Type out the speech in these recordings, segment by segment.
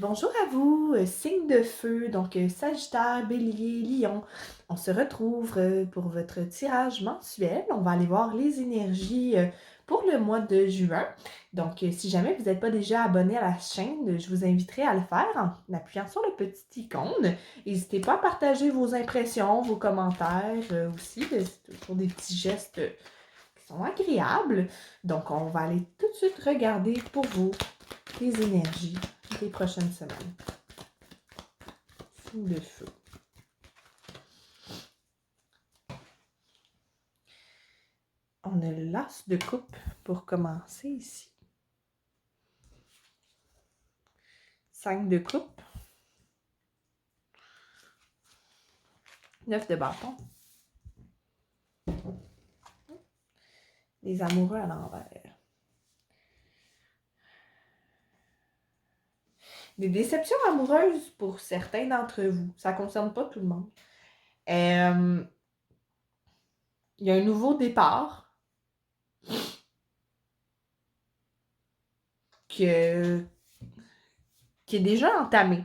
Bonjour à vous, signe de feu, donc Sagittaire, Bélier, Lion. On se retrouve pour votre tirage mensuel. On va aller voir les énergies pour le mois de juin. Donc, si jamais vous n'êtes pas déjà abonné à la chaîne, je vous inviterai à le faire en appuyant sur le petit icône. N'hésitez pas à partager vos impressions, vos commentaires aussi. C'est toujours des petits gestes qui sont agréables. Donc, on va aller tout de suite regarder pour vous les énergies des prochaines semaines. Signe de feu. On a l'as de coupe pour commencer ici. 5 de coupe. 9 de bâton. Les amoureux à l'envers. Des déceptions amoureuses pour certains d'entre vous. Ça ne concerne pas tout le monde. Il y a un nouveau départ qui est déjà entamé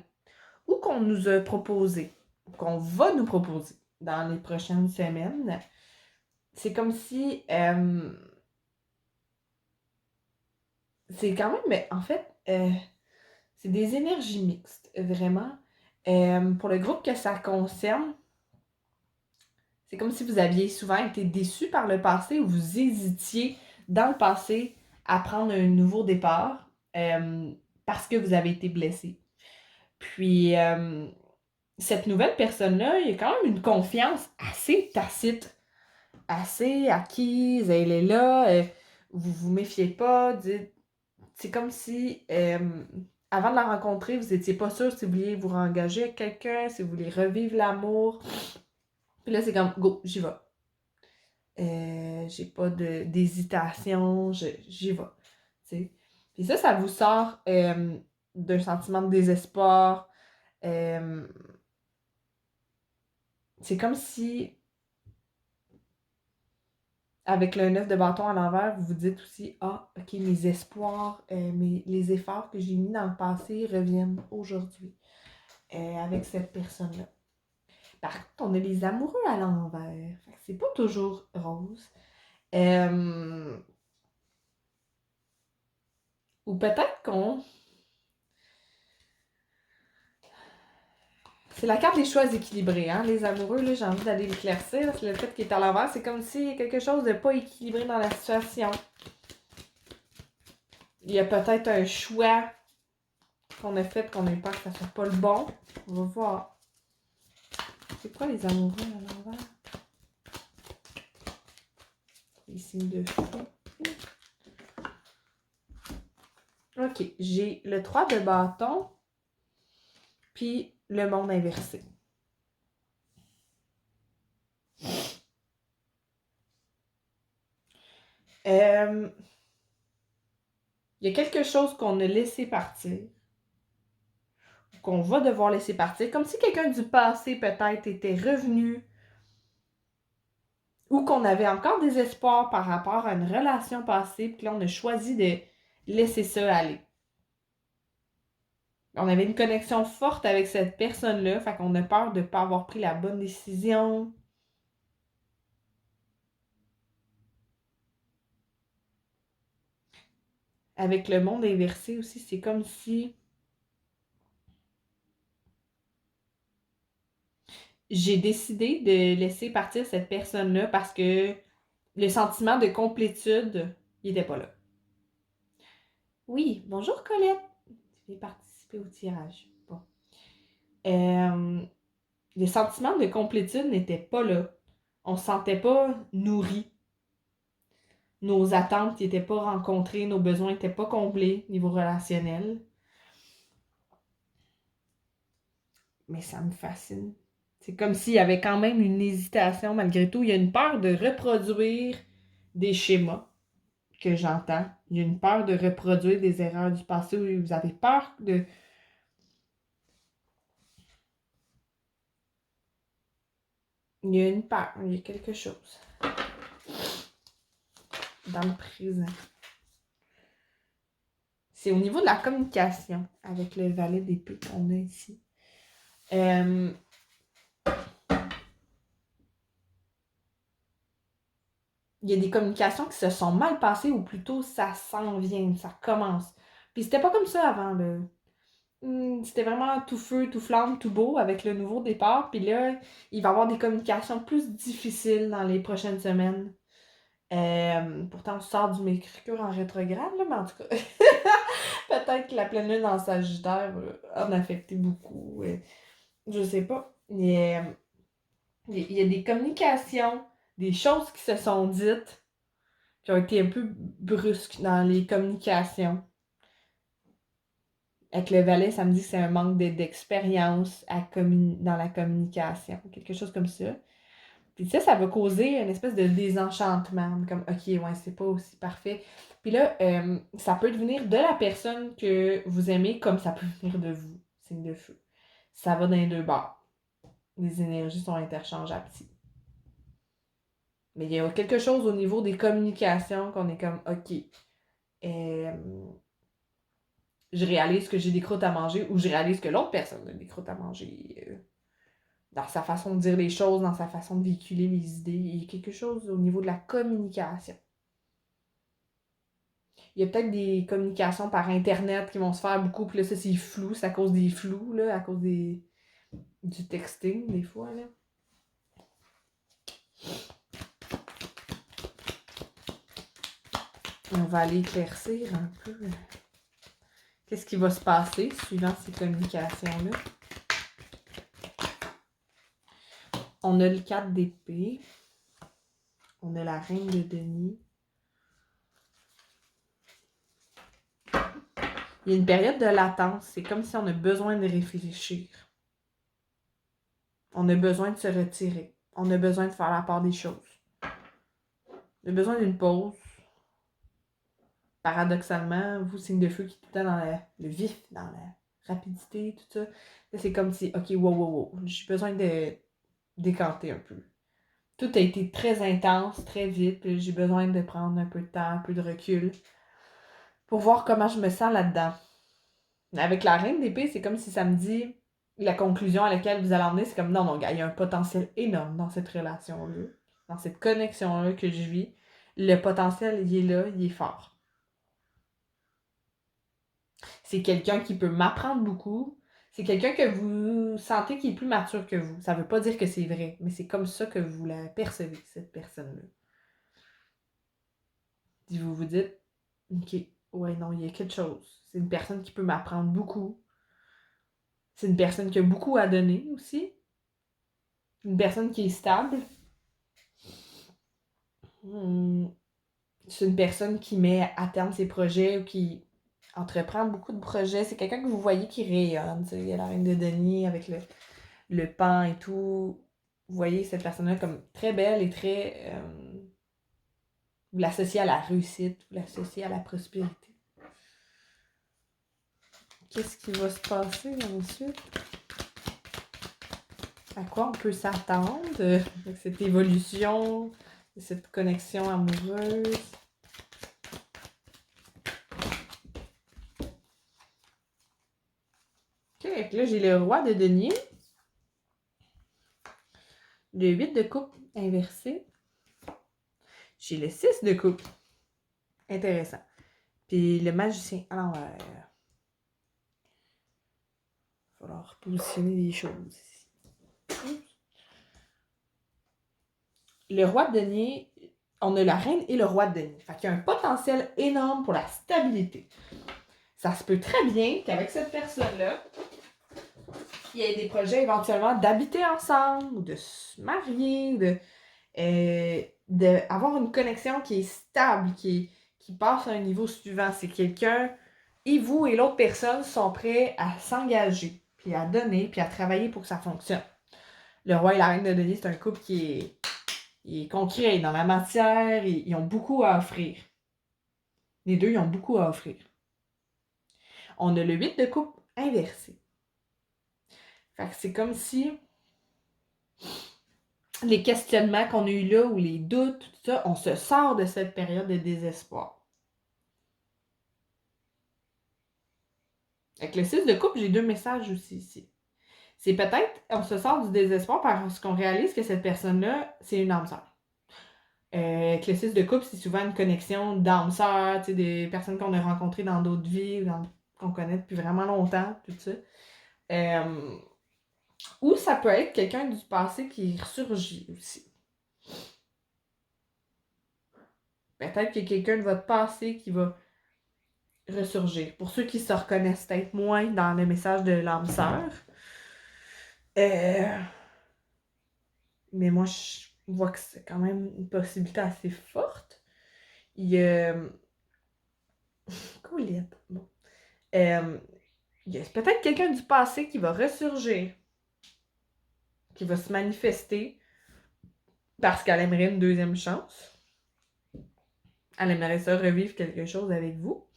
ou qu'on nous a proposé, ou qu'on va nous proposer dans les prochaines semaines. C'est comme si c'est quand même, en fait, c'est des énergies mixtes, vraiment. Pour le groupe que ça concerne, c'est comme si vous aviez souvent été déçu par le passé ou vous hésitiez dans le passé à prendre un nouveau départ parce que vous avez été blessé. Puis, cette nouvelle personne-là, il y a quand même une confiance assez tacite, assez acquise, elle est là, vous vous méfiez pas, c'est comme si, avant de la rencontrer, vous n'étiez pas sûr si vous vouliez vous engager avec quelqu'un, si vous voulez revivre l'amour. Puis là, c'est comme, go, j'y vais. J'ai pas d'hésitation, j'y vais. T'sais. Puis ça vous sort d'un sentiment de désespoir. C'est comme si, avec le 9 de bâton à l'envers, vous vous dites aussi, ah, ok, mes espoirs, les efforts que j'ai mis dans le passé reviennent aujourd'hui avec cette personne-là. Par contre, on a les amoureux à l'envers. C'est pas toujours rose. Ou peut-être qu'on... C'est la carte des choix équilibrés, hein? Les amoureux, là, j'ai envie d'aller l'éclaircir. C'est le fait qu'il est à l'envers. C'est comme si quelque chose de pas équilibré dans la situation. Il y a peut-être un choix qu'on a fait, qu'on a eu peur que ça soit pas le bon. On va voir. C'est quoi les amoureux à l'envers? Les signes de feu. Ok, j'ai le 3 de bâton, puis le monde inversé. Il y a quelque chose qu'on a laissé partir, qu'on va devoir laisser partir, comme si quelqu'un du passé peut-être était revenu ou qu'on avait encore des espoirs par rapport à une relation passée, puis là, on a choisi de laisser ça aller. On avait une connexion forte avec cette personne-là, fait qu'on a peur de ne pas avoir pris la bonne décision. Avec le monde inversé aussi, c'est comme si j'ai décidé de laisser partir cette personne-là parce que le sentiment de complétude, il n'était pas là. Oui, bonjour Colette. Tu veux participer au tirage. Bon. Le sentiment de complétude n'était pas là. On ne se sentait pas nourri. Nos attentes n'étaient pas rencontrées, nos besoins n'étaient pas comblés au niveau relationnel. Mais ça me fascine. C'est comme s'il y avait quand même une hésitation malgré tout. Il y a une peur de reproduire des schémas que j'entends. Il y a une peur de reproduire des erreurs du passé où vous avez peur de... Il y a une peur, il y a quelque chose dans le présent. c'est au niveau de la communication avec le valet d'épée qu'on a ici. Il y a des communications qui se sont mal passées ou plutôt ça s'en vient, ça commence. Puis c'était pas comme ça avant, là. C'était vraiment tout feu, tout flamme, tout beau avec le nouveau départ. Puis là, il va y avoir des communications plus difficiles dans les prochaines semaines. Pourtant, on sort du Mercure en rétrograde, là, mais en tout cas, peut-être que la pleine lune en Sagittaire va en affecter beaucoup. Je sais pas. Il y a des communications, des choses qui se sont dites qui ont été un peu brusques dans les communications. Avec le valet, ça me dit que c'est un manque d'expérience dans la communication. Quelque chose comme ça. Puis ça va causer une espèce de désenchantement. Comme, OK, ouais, c'est pas aussi parfait. Puis là, ça peut devenir de la personne que vous aimez comme ça peut venir de vous. Signe de feu. Ça va dans les deux bords. Les énergies sont interchangeables. Mais il y a quelque chose au niveau des communications qu'on est comme, OK, je réalise que j'ai des croûtes à manger ou je réalise que l'autre personne a des croûtes à manger. Dans sa façon de dire les choses, dans sa façon de véhiculer les idées. Il y a quelque chose au niveau de la communication. Il y a peut-être des communications par Internet qui vont se faire beaucoup, puis là, ça, c'est flou, c'est à cause des flous, là, à cause du texting, des fois, là. On va aller éclaircir un peu qu'est-ce qui va se passer suivant ces communications-là. On a le 4 d'épée. On a la reine de denier. Il y a une période de latence. C'est comme si on a besoin de réfléchir. On a besoin de se retirer. On a besoin de faire la part des choses. On a besoin d'une pause. Paradoxalement, vous, signe de feu qui est tout le temps dans le vif, dans la rapidité, tout ça. Là, c'est comme si, OK, wow. J'ai besoin de décanter un peu. Tout a été très intense, très vite. Puis j'ai besoin de prendre un peu de temps, un peu de recul pour voir comment je me sens là-dedans. Avec la reine d'épée, c'est comme si ça me dit la conclusion à laquelle vous allez en venir, c'est comme non, gars, il y a un potentiel énorme dans cette relation-là, dans cette connexion-là que je vis. Le potentiel, il est là, il est fort. C'est quelqu'un qui peut m'apprendre beaucoup. C'est quelqu'un que vous sentez qui est plus mature que vous. Ça veut pas dire que c'est vrai, mais c'est comme ça que vous la percevez, cette personne-là. Si vous vous dites, OK, ouais, non, il y a quelque chose. C'est une personne qui peut m'apprendre beaucoup. C'est une personne qui a beaucoup à donner aussi. Une personne qui est stable. C'est une personne qui met à terme ses projets ou qui entreprend beaucoup de projets. C'est quelqu'un que vous voyez qui rayonne. Il y a la reine de Denis avec le pan et tout. Vous voyez cette personne-là comme très belle et très... vous l'associez à la réussite, vous l'associez à la prospérité. Qu'est-ce qui va se passer ensuite? À quoi on peut s'attendre avec cette évolution, cette connexion amoureuse? OK, là, j'ai le roi de denier. Le 8 de coupe inversé. J'ai le 6 de coupe. Intéressant. Puis le magicien à l'envers. Il va falloir positionner des choses ici. Le roi de denier, on a la reine et le roi de denier. Fait qu'il y a un potentiel énorme pour la stabilité. Ça se peut très bien qu'avec cette personne-là, il y ait des projets éventuellement d'habiter ensemble, ou de se marier, d'avoir une connexion qui est stable, qui passe à un niveau suivant. C'est quelqu'un, et vous et l'autre personne sont prêts à s'engager, puis à donner, puis à travailler pour que ça fonctionne. Le roi et la reine de denier, c'est un couple qui est concret dans la matière, ils ont beaucoup à offrir. Les deux, ils ont beaucoup à offrir. On a le 8 de coupe inversé. Fait que c'est comme si les questionnements qu'on a eu là, ou les doutes, tout ça, on se sort de cette période de désespoir. Avec le 6 de coupe, j'ai 2 messages aussi ici. C'est peut-être, on se sort du désespoir parce qu'on réalise que cette personne-là, c'est une âme sœur. Avec le 6 de couple, c'est souvent une connexion d'âme sœur, tu sais, des personnes qu'on a rencontrées dans d'autres vies, qu'on connaît depuis vraiment longtemps, tout ça. Ou ça peut être quelqu'un du passé qui ressurgit aussi. Peut-être qu'il y a quelqu'un de votre passé qui va ressurgir. Pour ceux qui se reconnaissent peut-être moins dans le message de l'âme sœur. Mais moi, je vois que c'est quand même une possibilité assez forte. Il y a... Colette. Bon. Il y a peut-être quelqu'un du passé qui va ressurgir, qui va se manifester parce qu'elle aimerait une deuxième chance. Elle aimerait ça revivre quelque chose avec vous.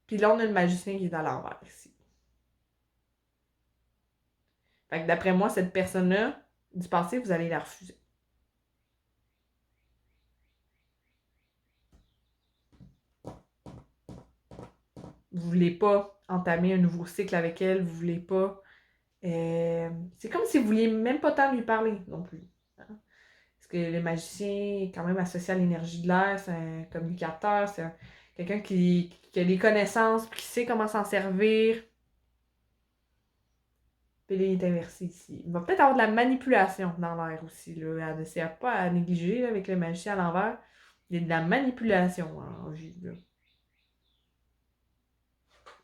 Puis là, on a le magicien qui est à l'envers ici. Fait que d'après moi, cette personne-là, du passé, vous allez la refuser. Vous voulez pas entamer un nouveau cycle avec elle, vous voulez pas... c'est comme si vous vouliez même pas tant lui parler non plus. Hein? Parce que le magicien est quand même associé à l'énergie de l'air, c'est un communicateur, c'est quelqu'un qui a des connaissances, qui sait comment s'en servir. Puis là, il est inversé ici. Il va peut-être avoir de la manipulation dans l'air aussi. Là. Elle ne pas à négliger là, avec le magicien à l'envers. Il y a de la manipulation en jeu. Là.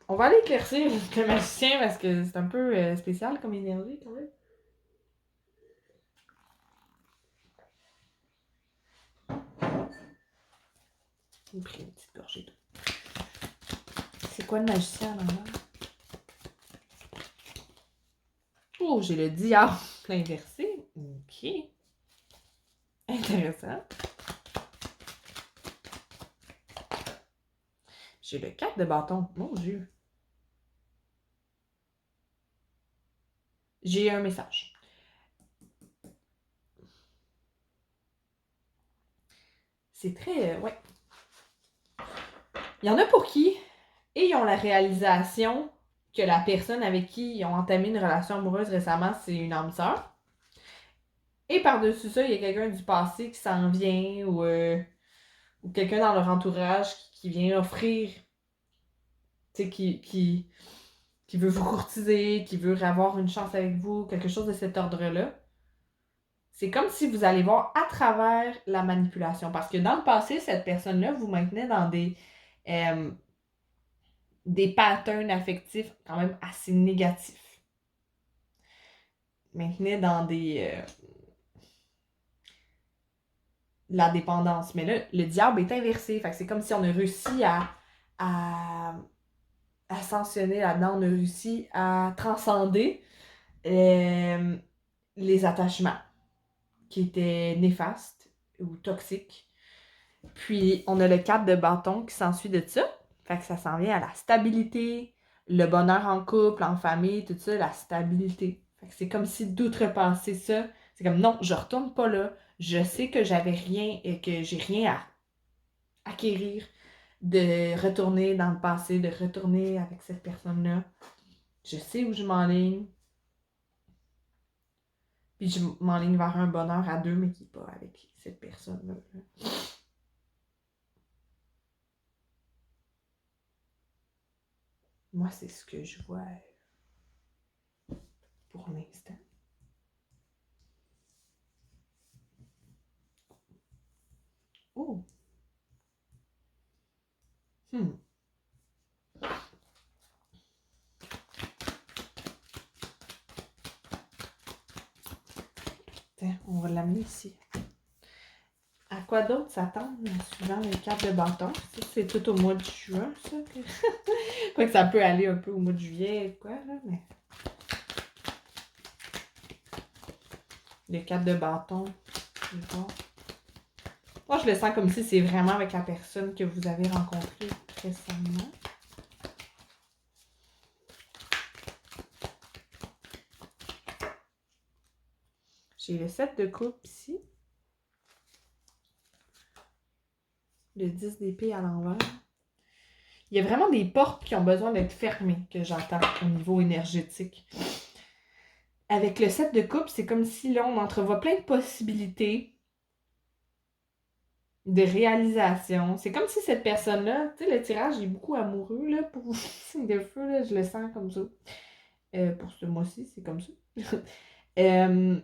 On va aller éclaircir le magicien parce que c'est un peu spécial comme énergie quand même. J'ai pris une petite gorgée d'eau. C'est quoi le magicien à l'envers? Oh, j'ai le diable inversé. Ok. Intéressant. J'ai le 4 de bâton. Mon Dieu. J'ai un message. C'est très... ouais. Il y en a pour qui, et ils ont la réalisation que la personne avec qui ils ont entamé une relation amoureuse récemment, c'est une âme sœur. Et par-dessus ça, il y a quelqu'un du passé qui s'en vient ou quelqu'un dans leur entourage qui vient offrir, tu sais, qui veut vous courtiser, qui veut avoir une chance avec vous, quelque chose de cet ordre-là. C'est comme si vous allez voir à travers la manipulation. Parce que dans le passé, cette personne-là vous maintenait dans des patterns affectifs quand même assez négatifs. Maintenait dans la dépendance. Mais là, le diable est inversé. Fait que c'est comme si on a réussi à ascensionner là-dedans, on a réussi à transcender les attachements qui étaient néfastes ou toxiques. Puis, on a le 4 de bâton qui s'ensuit de ça. Fait que ça s'en vient à la stabilité, le bonheur en couple, en famille, tout ça, la stabilité. Fait que c'est comme si d'outrepasser ça, c'est comme non, je retourne pas là. Je sais que j'avais rien et que j'ai rien à acquérir de retourner dans le passé, de retourner avec cette personne-là. Je sais où je m'enligne. Puis je m'enligne vers un bonheur à deux, mais qui n'est pas avec cette personne-là. Moi, c'est ce que je vois pour l'instant. Oh! Tiens, on va l'amener ici. À quoi d'autre s'attendre suivant les cartes de bâton? Ça, c'est tout au mois de juin, ça. Quoi que ça peut aller un peu au mois de juillet, quoi, là, mais... Les cartes de bâton, je vais voir. Moi, je le sens comme si c'est vraiment avec la personne que vous avez rencontrée récemment. J'ai le 7 de coupe ici. Le 10 d'épée à l'envers. Il y a vraiment des portes qui ont besoin d'être fermées, que j'entends au niveau énergétique. Avec le 7 de coupe, c'est comme si là, on entrevoit plein de possibilités de réalisation. C'est comme si cette personne-là, tu sais, le tirage est beaucoup amoureux, là, pour signe de feu, là, je le sens comme ça. Pour ce mois-ci, c'est comme ça. Euh,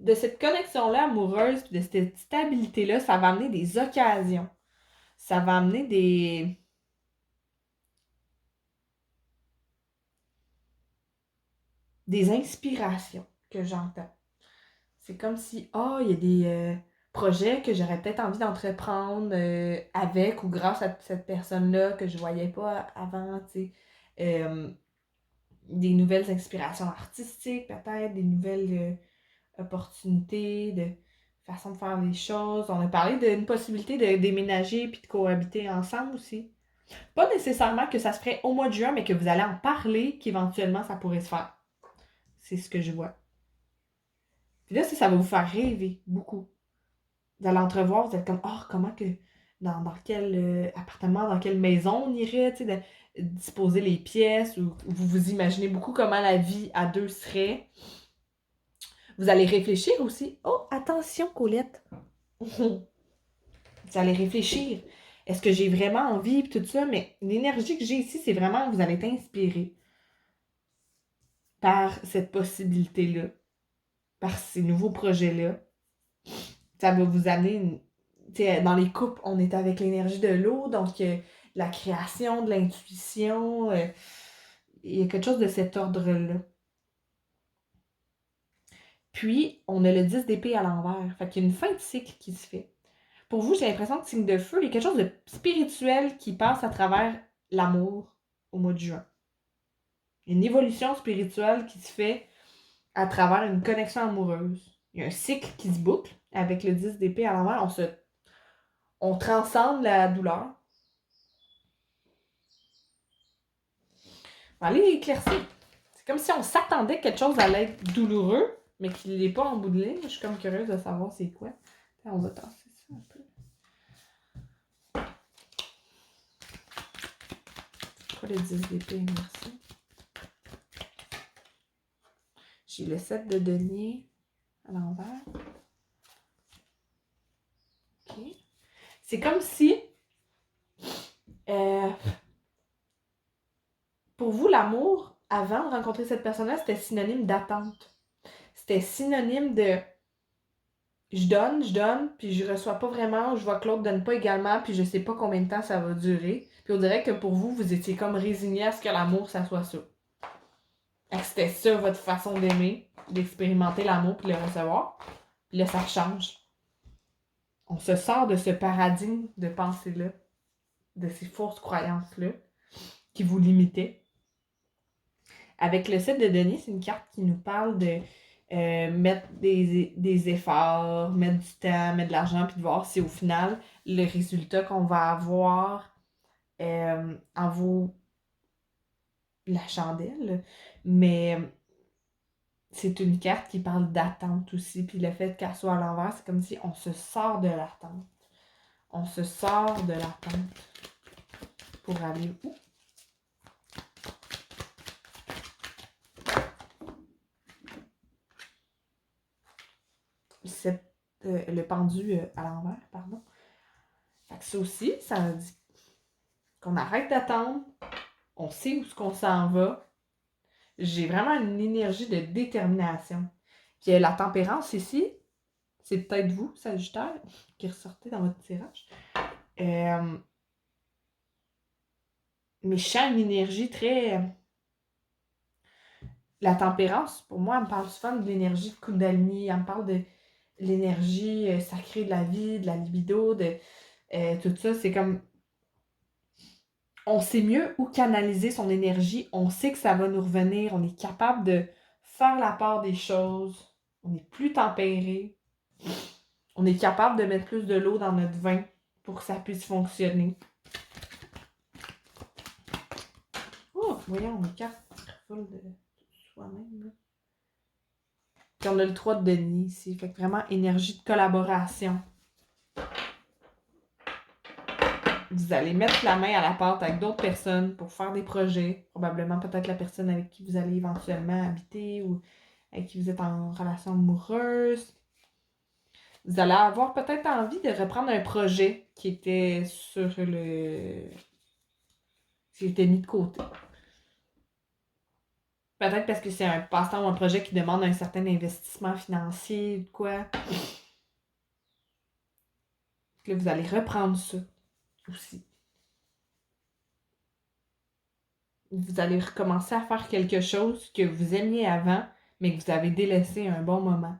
de cette connexion-là amoureuse, de cette stabilité-là, ça va amener des occasions. Ça va amener des inspirations que j'entends. C'est comme si, il y a des projets que j'aurais peut-être envie d'entreprendre avec ou grâce à cette personne-là que je voyais pas avant, tu sais. Des nouvelles inspirations artistiques, peut-être, des nouvelles opportunités, de façon de faire les choses. On a parlé d'une possibilité de déménager puis de cohabiter ensemble aussi. Pas nécessairement que ça se ferait au mois de juin, mais que vous allez en parler, qu'éventuellement ça pourrait se faire. C'est ce que je vois. Puis là, ça va vous faire rêver beaucoup. Vous allez entrevoir, vous êtes comme, comment que, dans quel appartement, dans quelle maison on irait, tu sais, de disposer les pièces, ou vous vous imaginez beaucoup comment la vie à deux serait. Vous allez réfléchir aussi. Oh, attention, Colette! Vous allez réfléchir. Est-ce que j'ai vraiment envie, puis tout ça, mais l'énergie que j'ai ici, c'est vraiment que vous allez être inspiré par cette possibilité-là, par ces nouveaux projets-là. Ça va vous amener dans les couples, on est avec l'énergie de l'eau, donc la création, de l'intuition, il y a quelque chose de cet ordre-là. Puis, on a le 10 d'épée à l'envers. Fait qu'il y a une fin de cycle qui se fait. Pour vous, j'ai l'impression que signe de feu, il y a quelque chose de spirituel qui passe à travers l'amour au mois de juin. Une évolution spirituelle qui se fait à travers une connexion amoureuse. Il y a un cycle qui se boucle avec le 10 d'épée à l'envers. On transcende la douleur. On va aller éclaircir. C'est comme si on s'attendait que quelque chose allait être douloureux, mais qu'il ne l'est pas en bout de ligne. Je suis comme curieuse de savoir c'est quoi. On va tasser ça un peu. C'est quoi le 10 d'épée? Merci. J'ai le 7 de denier à l'envers. OK. C'est comme si, pour vous, l'amour, avant de rencontrer cette personne-là, c'était synonyme d'attente. C'était synonyme de je donne, puis je reçois pas vraiment, je vois que l'autre donne pas également, puis je sais pas combien de temps ça va durer. Puis on dirait que pour vous, vous étiez comme résigné à ce que l'amour, ça soit ça. Et que c'était ça votre façon d'aimer, d'expérimenter l'amour puis de le recevoir. Puis là, ça change. On se sort de ce paradigme de pensée-là, de ces fausses croyances-là, qui vous limitaient. Avec le 7 de denier, c'est une carte qui nous parle de mettre des efforts, mettre du temps, mettre de l'argent, puis de voir si au final, le résultat qu'on va avoir en vaut la chandelle. Mais c'est une carte qui parle d'attente aussi. Puis le fait qu'elle soit à l'envers, c'est comme si on se sort de l'attente. On se sort de l'attente pour aller où? Le pendu à l'envers, pardon. Fait que ça aussi, ça dit qu'on arrête d'attendre, on sait où ce qu'on s'en va. J'ai vraiment une énergie de détermination. Puis la tempérance ici, c'est peut-être vous, Sagittaire, qui ressortez dans votre tirage. Mais je sens une énergie très... La tempérance, pour moi, elle me parle souvent de l'énergie de Kundalini, elle me parle de l'énergie sacrée de la vie, de la libido, de tout ça. C'est comme... On sait mieux où canaliser son énergie, on sait que ça va nous revenir, on est capable de faire la part des choses, on est plus tempéré, on est capable de mettre plus de l'eau dans notre vin pour que ça puisse fonctionner. Oh, voyons, une carte full de soi-même. Là. Puis on a le 3 de denier ici, fait que vraiment énergie de collaboration. Vous allez mettre la main à la pâte avec d'autres personnes pour faire des projets. Probablement peut-être la personne avec qui vous allez éventuellement habiter ou avec qui vous êtes en relation amoureuse. Vous allez avoir peut-être envie de reprendre un projet qui était qui était mis de côté. Peut-être parce que c'est un passe-temps ou un projet qui demande un certain investissement financier ou quoi. Là, vous allez reprendre ça aussi. Vous allez recommencer à faire quelque chose que vous aimiez avant, mais que vous avez délaissé un bon moment.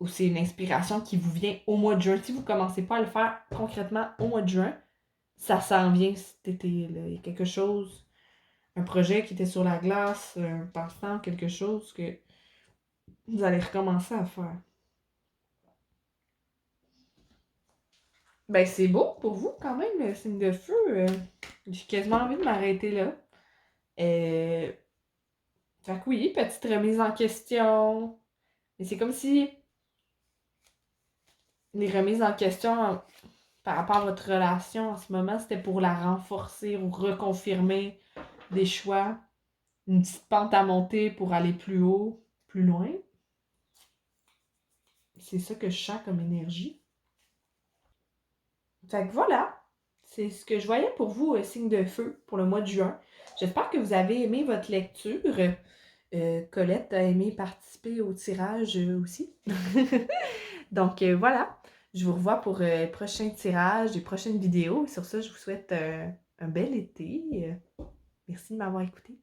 Ou c'est une inspiration qui vous vient au mois de juin. Si vous ne commencez pas à le faire concrètement au mois de juin, ça s'en vient cet été-là. Il y a quelque chose, un projet qui était sur la glace, un passe-temps, quelque chose que vous allez recommencer à faire. Ben, c'est beau pour vous quand même, le signe de feu. J'ai quasiment envie de m'arrêter là. Euh, Fait que oui, petite remise en question. Mais c'est comme si les remises en question par rapport à votre relation en ce moment, c'était pour la renforcer ou reconfirmer des choix. Une petite pente à monter pour aller plus haut, plus loin. C'est ça que je sens comme énergie. Fait que voilà, c'est ce que je voyais pour vous, signe de feu, pour le mois de juin. J'espère que vous avez aimé votre lecture. Colette a aimé participer au tirage aussi. Donc voilà, je vous revois pour prochain tirage et prochaines vidéos. Sur ça, je vous souhaite un bel été. Merci de m'avoir écouté.